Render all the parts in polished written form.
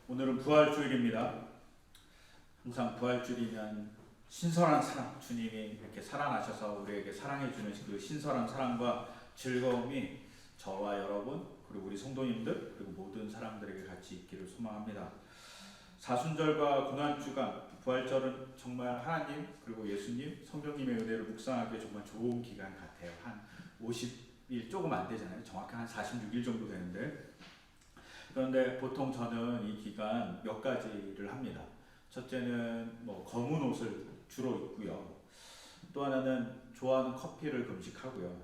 오늘은 부활주일입니다. 항상 부활주일이면 신선한 사랑, 주님이 이렇게 살아나셔서 우리에게 사랑해주는 그 신선한 사랑과 즐거움이 저와 여러분 그리고 우리 성도님들 그리고 모든 사람들에게 같이 있기를 소망합니다. 사순절과 고난주간, 부활절은 정말 하나님 그리고 예수님, 성령님의 은혜를 묵상하기에 정말 좋은 기간 같아요. 한 50일 조금 안 되잖아요. 정확히 한 46일 정도 되는데, 그런데 보통 저는 이 기간 몇 가지를 합니다. 첫째는 검은 옷을 주로 입고요. 또 하나는 좋아하는 커피를 금식하고요.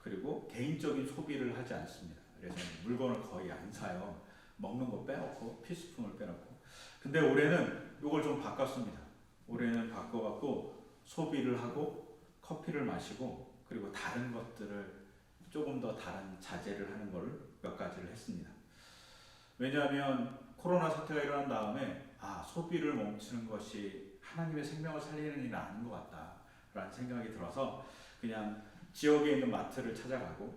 그리고 개인적인 소비를 하지 않습니다. 그래서 물건을 거의 안 사요. 먹는 거 빼놓고, 필수품을 빼놓고. 근데 올해는 이걸 좀 바꿨습니다. 올해는 바꿔갖고 소비를 하고 커피를 마시고 그리고 다른 것들을 조금 더 다른 자제를 하는 걸 몇 가지를 했습니다. 왜냐하면 코로나 사태가 일어난 다음에 소비를 멈추는 것이 하나님의 생명을 살리는 일은 아닌 것 같다라는 생각이 들어서 그냥 지역에 있는 마트를 찾아가고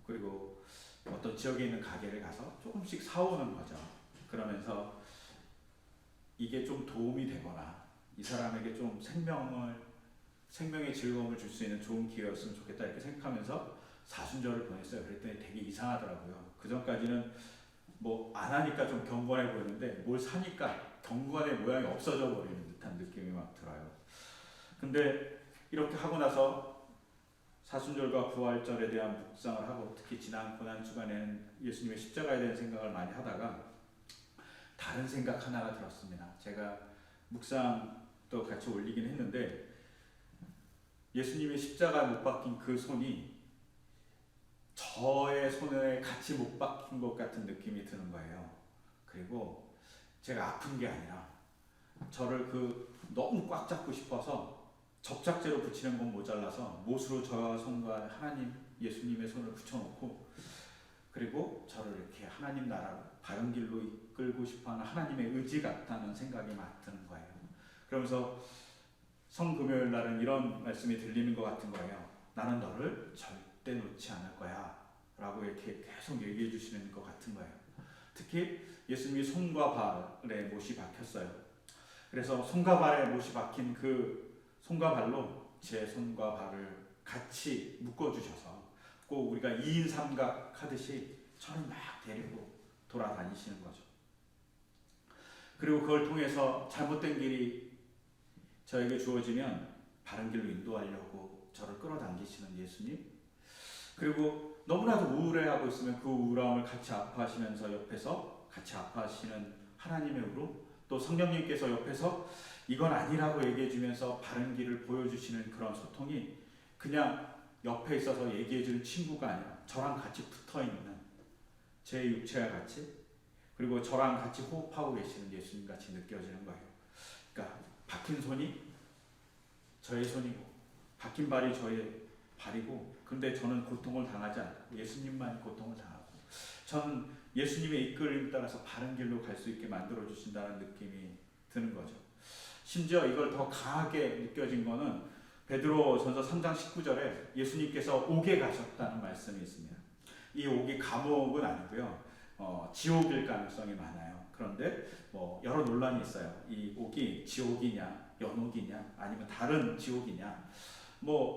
그리고 어떤 지역에 있는 가게를 가서 조금씩 사오는 거죠. 그러면서 이게 좀 도움이 되거나 이 사람에게 좀 생명의 즐거움을 줄 수 있는 좋은 기회였으면 좋겠다 이렇게 생각하면서 사순절을 보냈어요. 그랬더니 되게 이상하더라고요. 그 전까지는 안 하니까 좀 경건해 보였는데 뭘 사니까 경건의 모양이 없어져 버리는 듯한 느낌이 막 들어요. 근데 이렇게 하고 나서 사순절과 부활절에 대한 묵상을 하고 특히 지난 고난주간에는 예수님의 십자가에 대한 생각을 많이 하다가 다른 생각 하나가 들었습니다. 제가 묵상도 같이 올리긴 했는데 예수님의 십자가에 못 박힌 그 손이 저의 손에 같이 못 박힌 것 같은 느낌이 드는 거예요. 그리고 제가 아픈 게 아니라 저를 너무 꽉 잡고 싶어서 접착제로 붙이는 건 모자라서 못으로 저와 손과 하나님 예수님의 손을 붙여놓고 그리고 저를 이렇게 하나님 나라로 바른 길로 이끌고 싶어하는 하나님의 의지 같다는 생각이 막 드는 거예요. 그러면서 성금요일 날은 이런 말씀이 들리는 것 같은 거예요. 나는 너를 절대 놓지 않을 거야 라고 이렇게 계속 얘기해 주시는 것 같은 거예요. 특히 예수님이 손과 발에 못이 박혔어요. 그래서 손과 발에 못이 박힌 그 손과 발로 제 손과 발을 같이 묶어주셔서 꼭 우리가 2인 삼각 하듯이 저를 막 데리고 돌아다니시는 거죠. 그리고 그걸 통해서 잘못된 길이 저에게 주어지면 바른 길로 인도하려고 저를 끌어당기시는 예수님, 그리고 너무나도 우울해하고 있으면 그 우울함을 같이 아파하시면서 옆에서 같이 아파하시는 하나님의 우로, 또 성령님께서 옆에서 이건 아니라고 얘기해주면서 바른 길을 보여주시는 그런 소통이 그냥 옆에 있어서 얘기해주는 친구가 아니라 저랑 같이 붙어있는 제 육체와 같이, 그리고 저랑 같이 호흡하고 계시는 예수님 같이 느껴지는 거예요. 그러니까 박힌 손이 저의 손이고 박힌 발이 저의 발이고, 근데 저는 고통을 당하지 않고 예수님만 고통을 당하고 저는 예수님의 이끌림 따라서 바른 길로 갈 수 있게 만들어 주신다는 느낌이 드는 거죠. 심지어 이걸 더 강하게 느껴진 거는 베드로전서 3장 19절에 예수님께서 옥에 가셨다는 말씀이 있습니다. 이 옥이 감옥은 아니고요, 지옥일 가능성이 많아요. 그런데 여러 논란이 있어요. 이 옥이 지옥이냐 연옥이냐 아니면 다른 지옥이냐,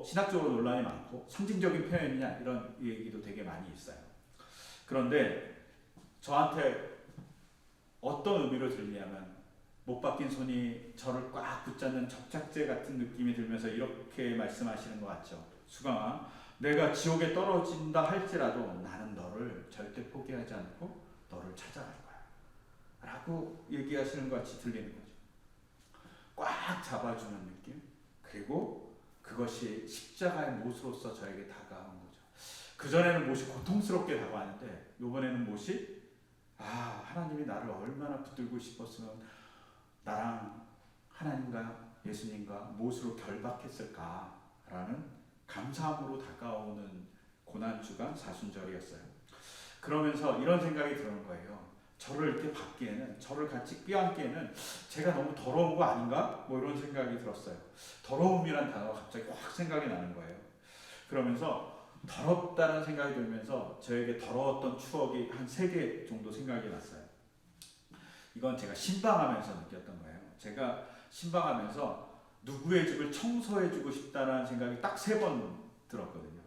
신학적으로 논란이 많고 상징적인 표현이냐 이런 얘기도 되게 많이 있어요. 그런데 저한테 어떤 의미로 들리냐면 못 박힌 손이 저를 꽉 붙잡는 접착제 같은 느낌이 들면서 이렇게 말씀하시는 것 같죠. 수강아, 내가 지옥에 떨어진다 할지라도 나는 너를 절대 포기하지 않고 너를 찾아갈 거야 라고 얘기하시는 것 같이 들리는 거죠. 꽉 잡아주는 느낌, 그리고 그것이 십자가의 못으로서 저에게 다가온 거죠. 그전에는 못이 고통스럽게 다가왔는데 이번에는 못이 하나님이 나를 얼마나 붙들고 싶었으면 나랑 하나님과 예수님과 못으로 결박했을까라는 감사함으로 다가오는 고난주간 사순절이었어요. 그러면서 이런 생각이 드는 거예요. 저를 이렇게 받기에는, 저를 같이 껴안기에는 제가 너무 더러운 거 아닌가? 이런 생각이 들었어요. 더러움이란 단어가 갑자기 확 생각이 나는 거예요. 그러면서 더럽다는 생각이 들면서 저에게 더러웠던 추억이 한 3개 정도 생각이 났어요. 이건 제가 신방하면서 느꼈던 거예요. 제가 신방하면서 누구의 집을 청소해주고 싶다는 생각이 딱 3번 들었거든요.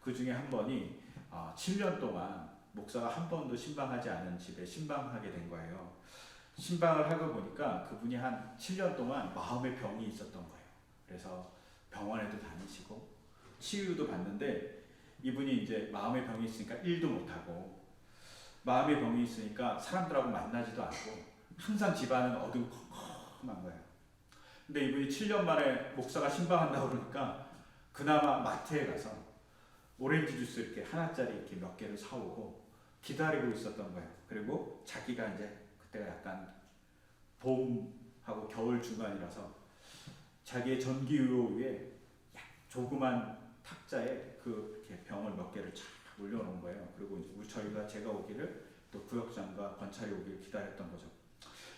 그 중에 한 번이 7년 동안 목사가 한 번도 신방하지 않은 집에 신방하게 된 거예요. 신방을 하고 보니까 그분이 한 7년 동안 마음의 병이 있었던 거예요. 그래서 병원에도 다니시고 치유도 받는데 이분이 이제 마음의 병이 있으니까 일도 못하고 마음의 병이 있으니까 사람들하고 만나지도 않고 항상 집안은 어두컴컴한 거예요. 근데 이분이 7년 만에 목사가 신방한다고 그러니까 그나마 마트에 가서 오렌지 주스 이렇게 하나짜리 이렇게 몇 개를 사오고 기다리고 있었던 거예요. 그리고 자기가 이제 그때가 약간 봄하고 겨울 중간이라서 자기의 전기요 위에 조그만 탁자에 그 이렇게 병을 몇 개를 쫙 올려놓은 거예요. 그리고 이제 제가 오기를 또 구역장과 권찰이 오기를 기다렸던 거죠.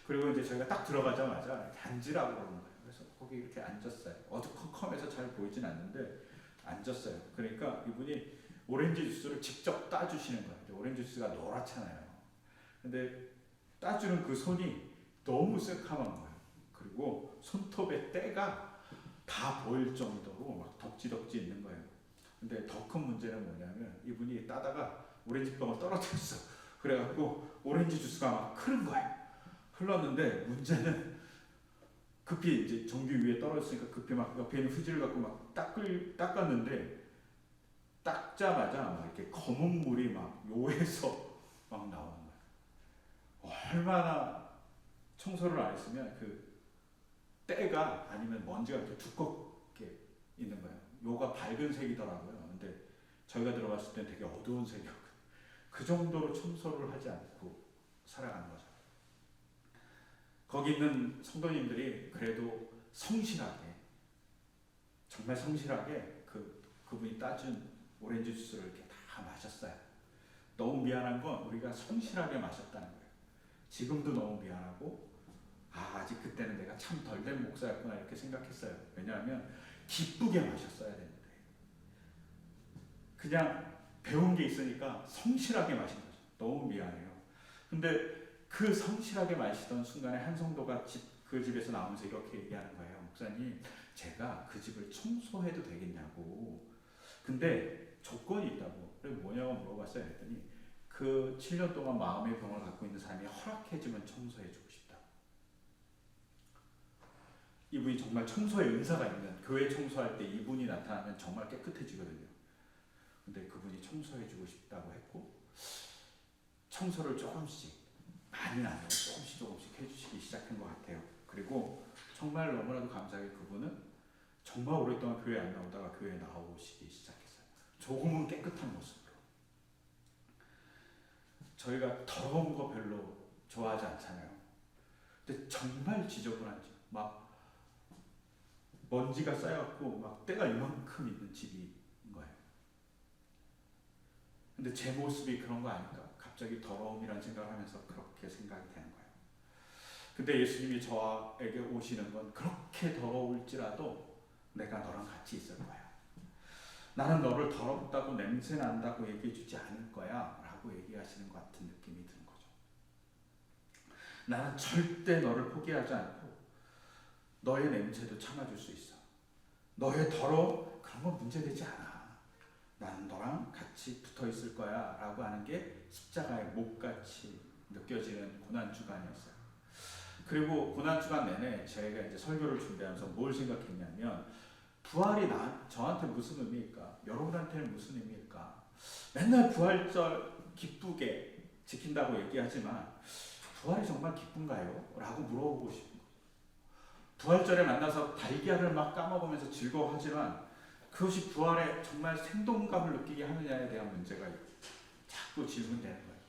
그리고 이제 저희가 딱 들어가자마자 앉으라고 그러는 거예요. 그래서 거기 이렇게 앉았어요. 어두컴컴해서 잘 보이진 않는데 앉았어요. 그러니까 이분이 오렌지 주스를 직접 따주시는 거예요. 오렌지 주스가 노랗잖아요. 근데 따주는 그 손이 너무 새카만 거예요. 그리고 손톱에 때가 다 보일 정도로 막 덕지덕지 있는 거예요. 근데 더 큰 문제는 뭐냐면 이분이 따다가 오렌지병을 떨어뜨렸어. 그래갖고 오렌지 주스가 막 흐른 거예요. 흘렀는데 문제는 급히 이제 전기 위에 떨어졌으니까 급히 막 옆에 있는 휴지를 갖고 막 닦았는데 닦자마자 막 이렇게 검은 물이 막 요에서 막 나오는 거예요. 얼마나 청소를 안 했으면 그 때가 아니면 먼지가 이렇게 두껍게 있는 거예요. 요가 밝은 색이더라고요. 근데 저희가 들어갔을 때 되게 어두운 색이었거든요. 그 정도로 청소를 하지 않고 살아가는 거죠. 거기 있는 성도님들이 그래도 성실하게, 정말 성실하게 그분이 따준 오렌지 주스를 이렇게 다 마셨어요. 너무 미안한 건 우리가 성실하게 마셨다는 거예요. 지금도 너무 미안하고 아직 그때는 내가 참 덜된 목사였구나 이렇게 생각했어요. 왜냐하면 기쁘게 마셨어야 되는데 그냥 배운 게 있으니까 성실하게 마신 거죠. 너무 미안해요. 근데 그 성실하게 마시던 순간에 한 성도가 그 집에서 나오면서 이렇게 얘기하는 거예요. 목사님, 제가 그 집을 청소해도 되겠냐고. 근데 조건이 있다고. 그래서 뭐냐고 물어봤어요. 했더니 그 7년 동안 마음의 병을 갖고 있는 사람이 허락해주면 청소해주고 싶다. 이분이 정말 청소의 은사가 있는, 교회 청소할 때 이분이 나타나면 정말 깨끗해지거든요. 근데 그분이 청소해주고 싶다고 했고 청소를 조금씩, 많이는 아니고 조금씩 해주시기 시작한 것 같아요. 그리고 정말 너무나도 감사하게 그분은 정말 오랫동안 교회 안 나오다가 교회에 나오시기 시작했어요. 조금은 깨끗한 모습으로. 저희가 더러운 거 별로 좋아하지 않잖아요. 근데 정말 지저분한 집, 막 먼지가 쌓여갖고 막 때가 이만큼 있는 집인 거예요. 근데 제 모습이 그런 거 아닐까? 갑자기 더러움이라는 생각을 하면서 그렇게 생각이 되는 거예요. 근데 예수님이 저에게 오시는 건 그렇게 더러울지라도 내가 너랑 같이 있을 거야. 나는 너를 더럽다고 냄새 난다고 얘기해 주지 않을 거야 라고 얘기하시는 것 같은 느낌이 드는 거죠. 나는 절대 너를 포기하지 않고 너의 냄새도 참아줄 수 있어. 너의 더러움 그런 건 문제되지 않아. 나는 너랑 같이 붙어 있을 거야 라고 하는 게 십자가의 목같이 느껴지는 고난주간이었어요. 그리고 고난주간 내내 저희가 이제 설교를 준비하면서 뭘 생각했냐면 부활이 저한테 무슨 의미일까? 여러분한테는 무슨 의미일까? 맨날 부활절 기쁘게 지킨다고 얘기하지만 부활이 정말 기쁜가요? 라고 물어보고 싶은 거예요. 부활절에 만나서 달걀을 막 까먹으면서 즐거워하지만 그것이 부활에 정말 생동감을 느끼게 하느냐에 대한 문제가 자꾸 질문되는 거예요.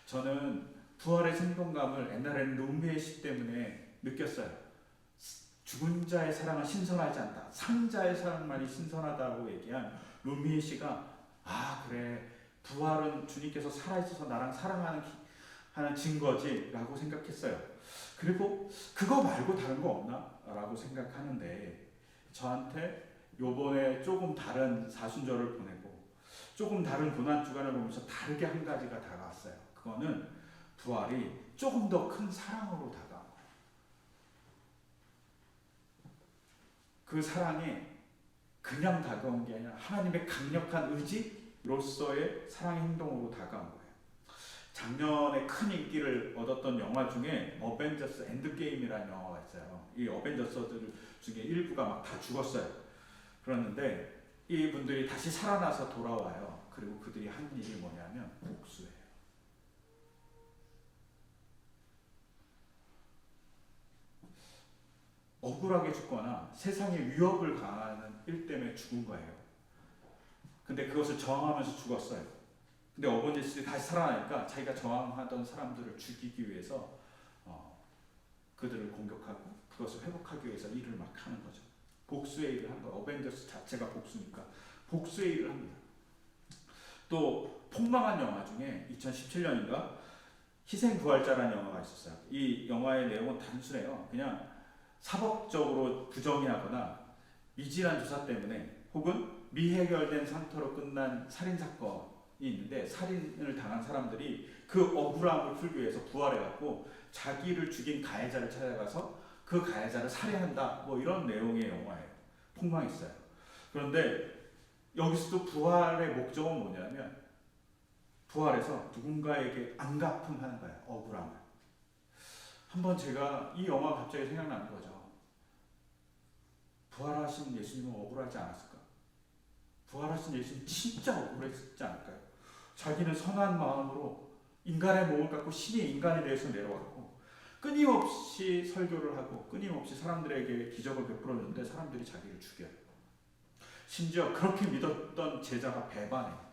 저는 부활의 생동감을 옛날에는 룸메의 시 때문에 느꼈어요. 죽은 자의 사랑은 신선하지 않다. 산 자의 사랑만이 신선하다고 얘기한 룸메의 시가 그래 부활은 주님께서 살아있어서 나랑 사랑하는 증거지 라고 생각했어요. 그리고 그거 말고 다른 거 없나? 라고 생각하는데 저한테 요번에 조금 다른 사순절을 보내고 조금 다른 고난주간을 보면서 다르게 한 가지가 다가왔어요. 그거는 부활이 조금 더 큰 사랑으로 다가온 거예요. 그 사랑이 그냥 다가온 게 아니라 하나님의 강력한 의지로서의 사랑의 행동으로 다가온 거예요. 작년에 큰 인기를 얻었던 영화 중에 어벤져스 엔드게임이라는 영화가 있어요. 이 어벤져스들 중에 일부가 막 다 죽었어요. 그랬는데 이분들이 다시 살아나서 돌아와요. 그리고 그들이 한 일이 뭐냐면 복수예요. 억울하게 죽거나 세상에 위협을 가하는 일 때문에 죽은 거예요. 근데 그것을 저항하면서 죽었어요. 근데 어벤져스들이 다시 살아나니까 자기가 저항하던 사람들을 죽이기 위해서 그들을 공격하고 그것을 회복하기 위해서 일을 막 하는 거죠. 복수의 일을 한 거예요. 어벤져스 자체가 복수니까 복수의 일을 합니다. 또 폭망한 영화 중에 2017년인가 희생부활자라는 영화가 있었어요. 이 영화의 내용은 단순해요. 그냥 사법적으로 부정의하거나 미진한 조사 때문에 혹은 미해결된 상태로 끝난 살인사건이 있는데 살인을 당한 사람들이 그 억울함을 풀기 위해서 부활해갖고 자기를 죽인 가해자를 찾아가서 그 가해자를 살해한다 뭐 이런 내용의 영화예요. 폭망했어요. 그런데 여기서도 부활의 목적은 뭐냐면 부활해서 누군가에게 안갚음하는 거예요. 억울함을. 한번 제가 이 영화 갑자기 생각나는 거죠. 부활하신 예수님은 억울하지 않았을까? 부활하신 예수님 진짜 억울했지 않을까요? 자기는 선한 마음으로 인간의 몸을 갖고 신이 인간에 대해서 내려왔고 끊임없이 설교를 하고 끊임없이 사람들에게 기적을 베풀었는데 사람들이 자기를 죽여요. 심지어 그렇게 믿었던 제자가 배반해요.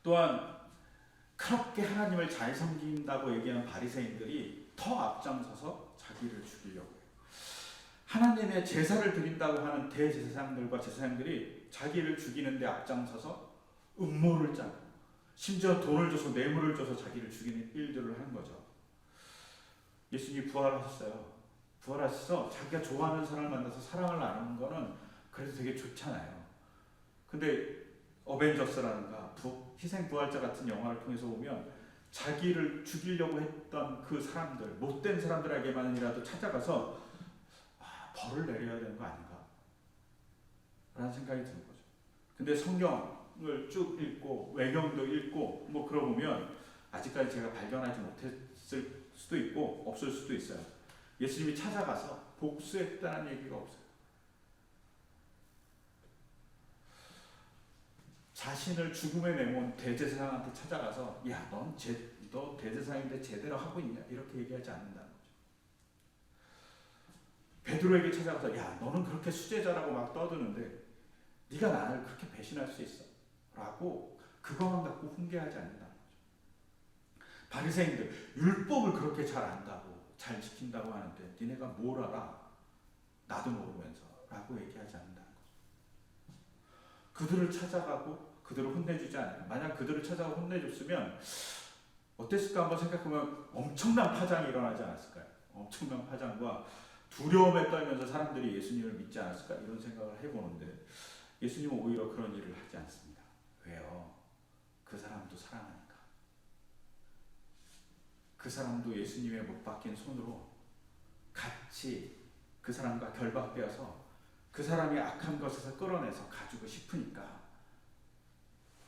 또한 그렇게 하나님을 잘 섬긴다고 얘기하는 바리새인들이 더 앞장서서 자기를 죽이려고 해요. 하나님의 제사를 드린다고 하는 대제사장들과 제사장들이 자기를 죽이는 데 앞장서서 음모를 짜고 심지어 돈을 줘서 뇌물을 줘서 자기를 죽이는 일들을 하는 거죠. 예수님이 부활하셨어요. 부활하셔서 자기가 좋아하는 사람을 만나서 사랑을 나누는 거는 그래도 되게 좋잖아요. 근데 어벤져스라든가 희생부활자 같은 영화를 통해서 보면 자기를 죽이려고 했던 그 사람들, 못된 사람들에게만이라도 찾아가서 벌을 내려야 되는 거 아닌가? 라는 생각이 드는 거죠. 근데 성경을 쭉 읽고 외경도 읽고 뭐 그러보면 아직까지 제가 발견하지 못했을 수도 있고 없을 수도 있어요. 예수님이 찾아가서 복수했다는 얘기가 없어요. 자신을 죽음에 내몬 대제사장한테 찾아가서 야, 너 대제사장인데 제대로 하고 있냐? 이렇게 얘기하지 않는다는 거죠. 베드로에게 찾아가서 야, 너는 그렇게 수제자라고 막 떠드는데 네가 나를 그렇게 배신할 수 있어? 라고 그것만 갖고 훈계하지 않는다는 거죠. 바리새인들 율법을 그렇게 잘 안다고 잘 지킨다고 하는데 니네가 뭘 알아? 나도 모르면서 라고 얘기하지 않는다는 거죠. 그들을 찾아가고 그들을 혼내주지 않아요. 만약 그들을 찾아가고 혼내줬으면 어땠을까 한번 생각해보면 엄청난 파장이 일어나지 않았을까요? 엄청난 파장과 두려움에 떨면서 사람들이 예수님을 믿지 않았을까 이런 생각을 해보는데 예수님은 오히려 그런 일을 하지 않습니다. 왜요? 그 사람도 사랑하니까. 그 사람도 예수님의 못 박힌 손으로 같이 그 사람과 결박되어서 그 사람이 악한 것에서 끌어내서 가지고 싶으니까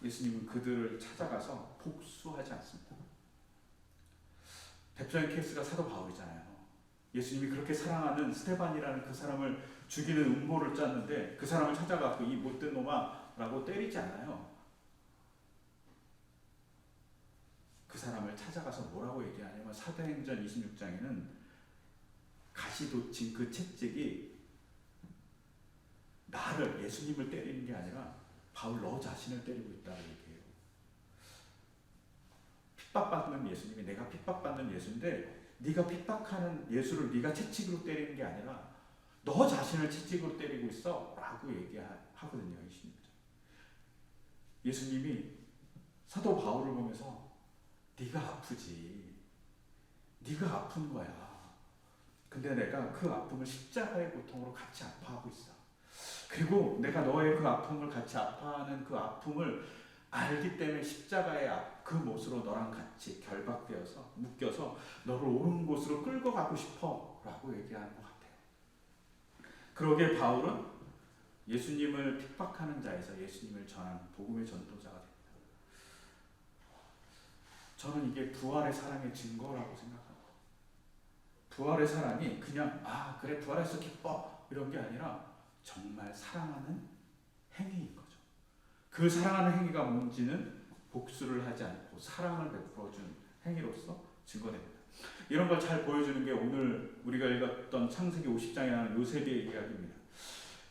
예수님은 그들을 찾아가서 복수하지 않습니다. 대표적인 케이스가 사도 바울이잖아요. 예수님이 그렇게 사랑하는 스데반이라는 그 사람을 죽이는 음모를 짰는데 그 사람을 찾아가서 이 못된 놈아 라고 때리지 않아요. 그 사람을 찾아가서 뭐라고 얘기하냐면 사도행전 26장에는 가시돋친 그 채찍이 나를 예수님을 때리는 게 아니라 바울 너 자신을 때리고 있다고 얘기해요. 핍박받는 예수님이 내가 핍박받는 예수인데 네가 핍박하는 예수를 네가 채찍으로 때리는 게 아니라 너 자신을 채찍으로 때리고 있어 라고 얘기하거든요. 예수님이 사도 바울을 보면서 네가 아프지. 네가 아픈 거야. 근데 내가 그 아픔을 십자가의 고통으로 같이 아파하고 있어. 그리고 내가 너의 그 아픔을 같이 아파하는 그 아픔을 알기 때문에 십자가의 그 못으로 너랑 같이 결박되어서 묶여서 너를 옳은 곳으로 끌고 가고 싶어 라고 얘기하는 것 같아요. 그러기에 바울은 예수님을 핍박하는 자에서 예수님을 전하는 복음의 전도자가 됩니다. 저는 이게 부활의 사랑의 증거라고 생각합니다. 부활의 사랑이 그냥 그래 부활해서 기뻐 이런 게 아니라 정말 사랑하는 행위인 거죠. 그 사랑하는 행위가 뭔지는 복수를 하지 않고 사랑을 베풀어준 행위로서 증거됩니다. 이런 걸 잘 보여주는 게 오늘 우리가 읽었던 창세기 50장에 나오는 요셉의 이야기입니다.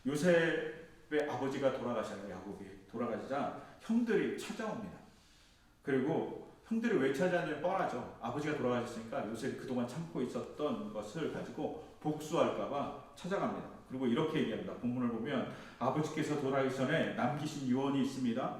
요셉의 아버지가 돌아가셔요. 야곱이 돌아가시자 형들이 찾아옵니다. 그리고 형들이 왜 찾아왔냐면 뻔하죠. 아버지가 돌아가셨으니까 요셉이 그동안 참고 있었던 것을 가지고 복수할까봐 찾아갑니다. 그리고 이렇게 얘기합니다. 본문을 보면 아버지께서 돌아가기 전에 남기신 유언이 있습니다.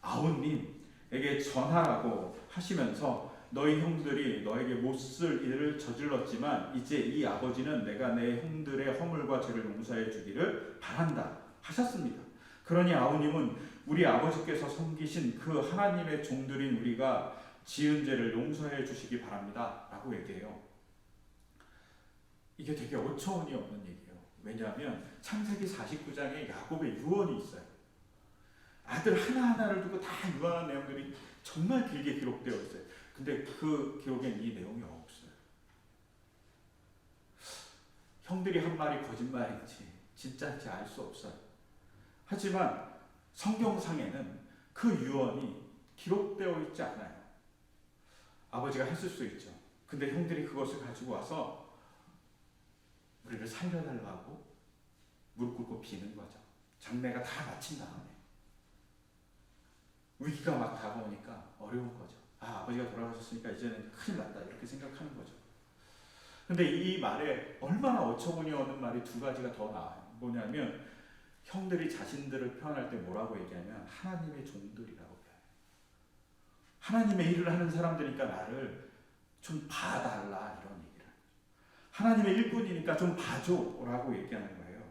아우님에게 전하라고 하시면서 너희 형들이 너에게 못쓸 일을 저질렀지만 이제 이 아버지는 내가 내 형들의 허물과 죄를 용서해 주기를 바란다 하셨습니다. 그러니 아우님은 우리 아버지께서 섬기신 그 하나님의 종들인 우리가 지은 죄를 용서해 주시기 바랍니다 라고 얘기해요. 이게 되게 어처구니 없는 얘기예요. 왜냐하면 창세기 49장에 야곱의 유언이 있어요. 아들 하나하나를 두고 다 유언한 내용들이 정말 길게 기록되어 있어요. 근데 그 기록엔 이 내용이 없어요. 형들이 한 말이 거짓말인지 진짜인지 알 수 없어요. 하지만 성경상에는 그 유언이 기록되어 있지 않아요. 아버지가 했을 수 있죠. 근데 형들이 그것을 가지고 와서 우리를 살려달라고 무릎 꿇고 비는 거죠. 장례가 다 마친 다음에 위기가 막 다가오니까 어려운 거죠. 아버지가 돌아가셨으니까 이제는 큰일 났다 이렇게 생각하는 거죠. 근데 이 말에 얼마나 어처구니 없는 말이 두 가지가 더 나와요. 뭐냐면 형들이 자신들을 표현할 때 뭐라고 얘기하면 하나님의 종들이라고 표현해요. 하나님의 일을 하는 사람들이니까 나를 좀 봐달라 이런 얘기를. 하나님의 일꾼이니까 좀 봐줘라고 얘기하는 거예요.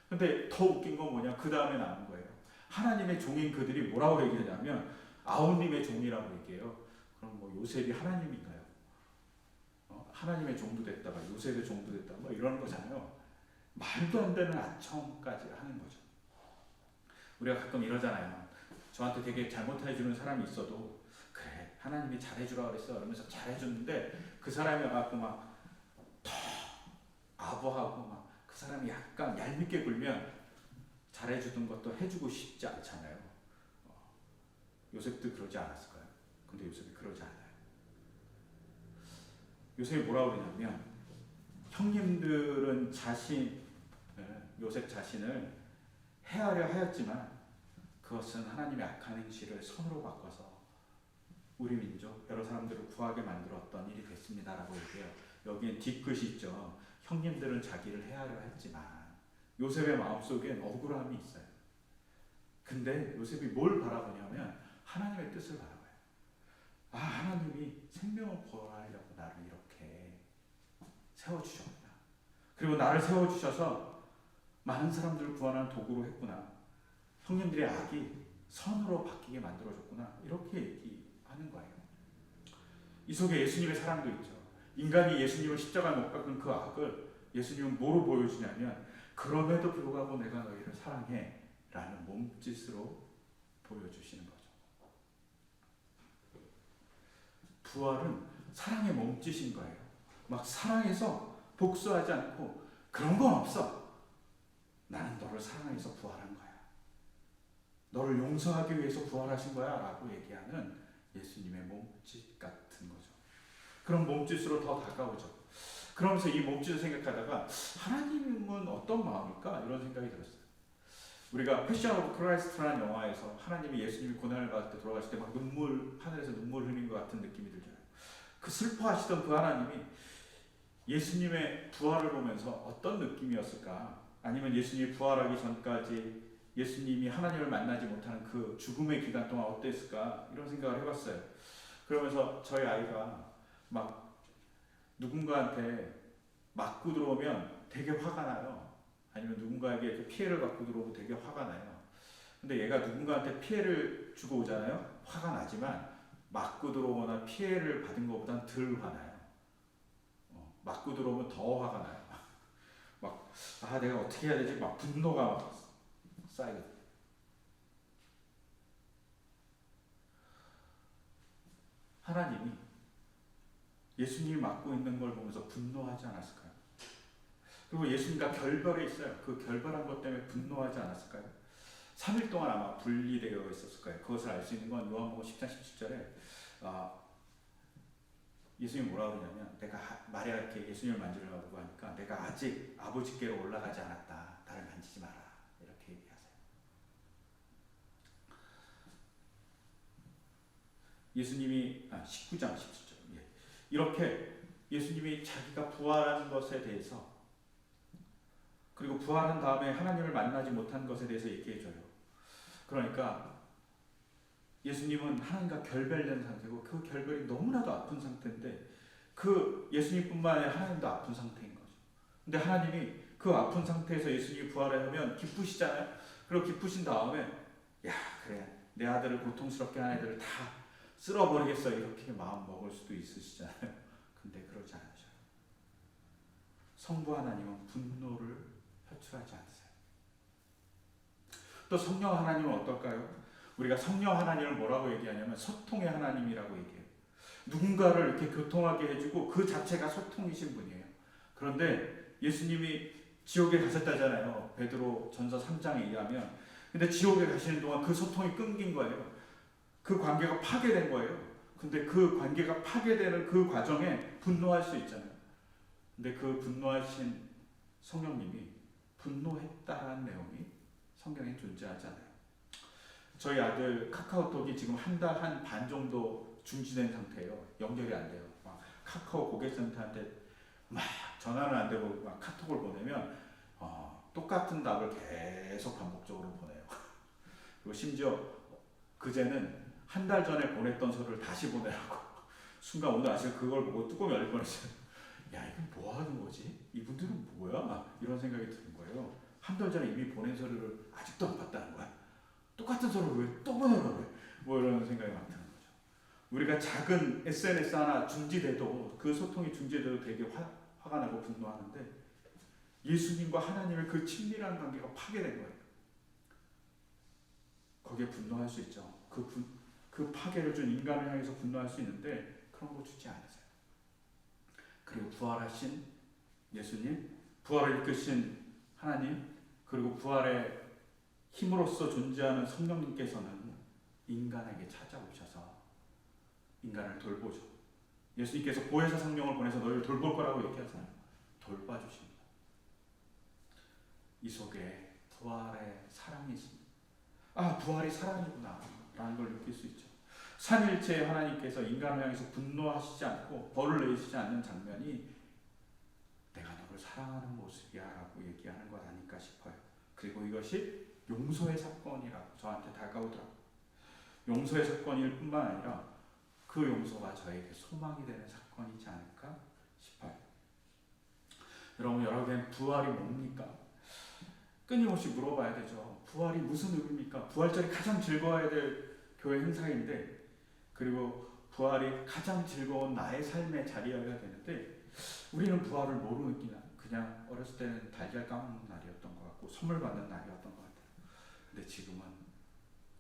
근데 더 웃긴 건 뭐냐? 그 다음에 나온 거예요. 하나님의 종인 그들이 뭐라고 얘기하냐면 아우님의 종이라고 얘기해요. 그럼 뭐 요셉이 하나님인가요? 하나님의 종도 됐다가 요셉의 종도 됐다가 뭐 이러는 거잖아요. 말도 안 되는 아청까지 하는 거죠. 우리가 가끔 이러잖아요. 저한테 되게 잘못해주는 사람이 있어도 그래 하나님이 잘해주라 그랬어 이러면서 잘해줬는데 그 사람이 와갖고 막 더 아부하고 막 그 사람이 약간 얄밉게 굴면 잘해주던 것도 해주고 싶지 않잖아요. 요셉도 그러지 않았을까요? 근데 요셉이 그러지 않아요. 요셉이 뭐라고 그러냐면 형님들은 요셉 자신을 해하려 하였지만 그것은 하나님의 악한 행실을 선으로 바꿔서 우리 민족 여러 사람들을 구하게 만들었던 일이 됐습니다라고 얘기해요. 여기엔 뒤끝이 있죠. 형님들은 자기를 해하려 했지만 요셉의 마음속엔 억울함이 있어요. 근데 요셉이 뭘 바라보냐면 하나님의 뜻을 바라봐요. 하나님이 생명을 구원하려고 나를 이렇게 세워주셨구나. 그리고 나를 세워주셔서 많은 사람들을 구원하는 도구로 했구나. 형님들의 악이 선으로 바뀌게 만들어줬구나. 이렇게 얘기하는 거예요. 이 속에 예수님의 사랑도 있죠. 인간이 예수님을 십자가에 못 박은 그 악을 예수님은 뭐로 보여주냐면 그럼에도 불구하고 내가 너희를 사랑해 라는 몸짓으로 보여주시는 거죠. 부활은 사랑의 몸짓인 거예요. 막 사랑해서 복수하지 않고 그런 건 없어. 나는 너를 사랑해서 부활한 거야. 너를 용서하기 위해서 부활하신 거야 라고 얘기하는 예수님의 몸짓 같은 거죠. 그런 몸짓으로 더 다가오죠. 그러면서 이 몸짓을 생각하다가 하나님은 어떤 마음일까? 이런 생각이 들었어요. 우리가 패션 오브 크라이스트라는 영화에서 하나님이 예수님이 고난을 받을 때 돌아가실 때 막 하늘에서 눈물 흘린 것 같은 느낌이 들잖아요. 그 슬퍼하시던 그 하나님이 예수님의 부활을 보면서 어떤 느낌이었을까? 아니면 예수님이 부활하기 전까지 예수님이 하나님을 만나지 못하는 그 죽음의 기간 동안 어땠을까? 이런 생각을 해봤어요. 그러면서 저희 아이가 막 누군가한테 맞고 들어오면 되게 화가 나요. 아니면 누군가에게 피해를 받고 들어오고 되게 화가 나요. 근데 얘가 누군가한테 피해를 주고 오잖아요. 화가 나지만 맞고 들어오거나 피해를 받은 것보단 덜 화나요. 맞고 들어오면 더 화가 나요. 막, 내가 어떻게 해야 되지? 막 분노가 막 쌓이거든요. 하나님이 예수님이 맡고 있는 걸 보면서 분노하지 않았을까요? 그리고 예수님과 결별이 있어요. 그 결별한 것 때문에 분노하지 않았을까요? 3일 동안 아마 분리되어 있었을 거예요. 그것을 알 수 있는 건 요한복음 10장 17절에 예수님이 뭐라고 그러냐면, 내가 마리아에게 예수님을 만지려고 하니까 내가 아직 아버지께로 올라가지 않았다. 나를 만지지 마라. 이렇게 얘기하세요. 예수님이 19장 17절 이렇게 예수님이 자기가 부활한 것에 대해서, 그리고 부활한 다음에 하나님을 만나지 못한 것에 대해서 얘기해줘요. 그러니까 예수님은 하나님과 결별된 상태고 그 결별이 너무나도 아픈 상태인데 그 예수님뿐만 아니라 하나님도 아픈 상태인 거죠. 근데 하나님이 그 아픈 상태에서 예수님이 부활하면 기쁘시잖아요. 그리고 기쁘신 다음에 그래 내 아들을 고통스럽게 한 애들을 다 쓸어버리겠어 이렇게 마음 먹을 수도 있으시잖아요. 근데 그러지 않으셔요. 성부 하나님은 분노를 표출하지 않으세요. 또 성령 하나님은 어떨까요? 우리가 성령 하나님을 뭐라고 얘기하냐면 소통의 하나님이라고 얘기해요. 누군가를 이렇게 교통하게 해주고 그 자체가 소통이신 분이에요. 그런데 예수님이 지옥에 가셨다잖아요. 베드로 전서 3장에 의하면. 근데 지옥에 가시는 동안 그 소통이 끊긴 거예요. 그 관계가 파괴된 거예요. 근데 그 관계가 파괴되는 그 과정에 분노할 수 있잖아요. 근데 그 분노하신 성령님이 분노했다라는 내용이 성경에 존재하지 않아요. 저희 아들 카카오톡이 지금 한 달 한 반 정도 중지된 상태예요. 연결이 안 돼요. 막 카카오 고객센터한테 막 전화는 안 되고 막 카톡을 보내면 똑같은 답을 계속 반복적으로 보내요. 그리고 심지어 그제는 한 달 전에 보냈던 서류를 다시 보내라고. 순간 오늘 아침에 그걸 보고 뚜껑이 열릴 뻔했어요. 야 이건 뭐 하는 거지? 이분들은 뭐야? 이런 생각이 드는 거예요. 한 달 전에 이미 보낸 서류를 아직도 안 봤다는 거야. 똑같은 서류를 왜 또 보내라고 해? 뭐 이런 생각이 막 드는 거죠. 우리가 작은 SNS 하나 중지돼도 그 소통이 중지돼도 되게 화가 나고 분노하는데 예수님과 하나님의 그 친밀한 관계가 파괴된 거예요. 거기에 분노할 수 있죠. 그 파괴를 준 인간을 향해서 분노할 수 있는데 그런 거 주지 않으세요. 그리고 부활하신 예수님, 부활을 이끄신 하나님, 그리고 부활의 힘으로써 존재하는 성령님께서는 인간에게 찾아오셔서 인간을 돌보죠. 예수님께서 보혜사 성령을 보내서 너희를 돌볼 거라고 얘기하잖아요. 돌봐주십니다. 이 속에 부활의 사랑이 있습니다. 부활이 사랑이구나 라는 걸 느낄 수 있죠. 삼일체의 하나님께서 인간을 향해서 분노하시지 않고 벌을 내리시지 않는 장면이 내가 너를 사랑하는 모습이야 라고 얘기하는 것 아닐까 싶어요. 그리고 이것이 용서의 사건이라고 저한테 다가오더라고요. 용서의 사건일 뿐만 아니라 그 용서가 저에게 소망이 되는 사건이지 않을까 싶어요. 여러분 부활이 뭡니까? 끊임없이 물어봐야 되죠. 부활이 무슨 의미입니까? 부활절이 가장 즐거워야 될 교회 행사인데, 그리고 부활이 가장 즐거운 나의 삶의 자리여야 되는데 우리는 부활을 뭐로 느끼나? 그냥 어렸을 때는 달걀 까먹는 날이었던 것 같고 선물 받는 날이었던 것 같아요. 근데 지금은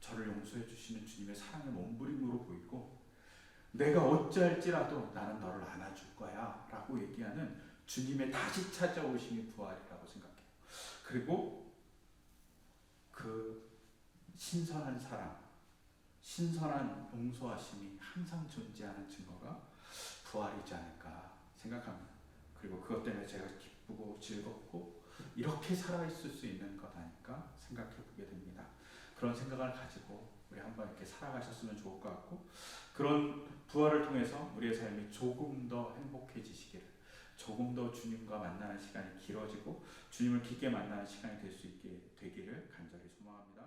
저를 용서해 주시는 주님의 사랑의 몸부림으로 보이고 내가 어찌할지라도 나는 너를 안아줄 거야 라고 얘기하는 주님의 다시 찾아오심이 부활이라고 생각해요. 그리고 그 신선한 사랑, 신선한 용서하심이 항상 존재하는 증거가 부활이지 않을까 생각합니다. 그리고 그것 때문에 제가 기쁘고 즐겁고 이렇게 살아있을 수 있는 것 아닐까 생각해 보게 됩니다. 그런 생각을 가지고 우리 한번 이렇게 살아가셨으면 좋을 것 같고, 그런 부활을 통해서 우리의 삶이 조금 더 행복해지시기를, 조금 더 주님과 만나는 시간이 길어지고 주님을 깊게 만나는 시간이 될 수 있게 되기를 간절히 소망합니다.